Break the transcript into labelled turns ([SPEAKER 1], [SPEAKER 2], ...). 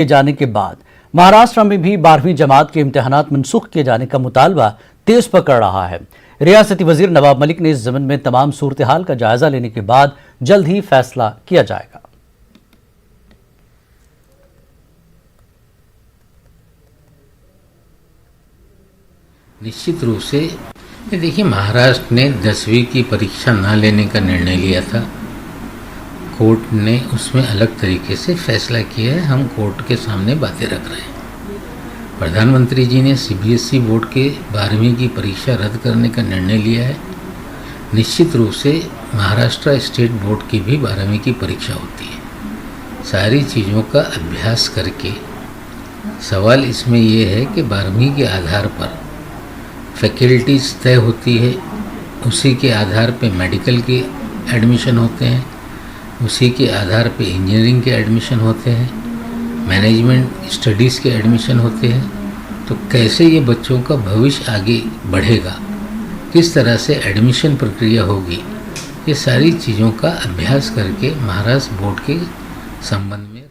[SPEAKER 1] किए जाने के बाद महाराष्ट्र में भी 12वीं जमात के इम्तिहानात मनसूख किए जाने का मुतालबा तेज पकड़ रहा है। रियासती वजीर नवाब मलिक ने इस ज़मीन में तमाम सूरत हाल का जायजा लेने के बाद जल्द ही फैसला किया जाएगा।
[SPEAKER 2] निश्चित रूप से देखिए, महाराष्ट्र ने 10वीं की परीक्षा ना लेने का निर्णय लिया था। कोर्ट ने उसमें अलग तरीके से फैसला किया है। हम कोर्ट के सामने बातें रख रहे हैं। प्रधानमंत्री जी ने सीबीएसई बोर्ड के 12वीं की परीक्षा रद्द करने का निर्णय लिया है। निश्चित रूप से महाराष्ट्र स्टेट बोर्ड की भी 12वीं की परीक्षा होती है। सारी चीज़ों का अभ्यास करके सवाल इसमें यह है कि 12वीं के आधार पर फैकल्टीज़ तय होती है, उसी के आधार पे मेडिकल के एडमिशन होते हैं, उसी के आधार पे इंजीनियरिंग के एडमिशन होते हैं, मैनेजमेंट स्टडीज़ के एडमिशन होते हैं। तो कैसे ये बच्चों का भविष्य आगे बढ़ेगा, किस तरह से एडमिशन प्रक्रिया होगी, ये सारी चीज़ों का अभ्यास करके महाराष्ट्र बोर्ड के संबंध में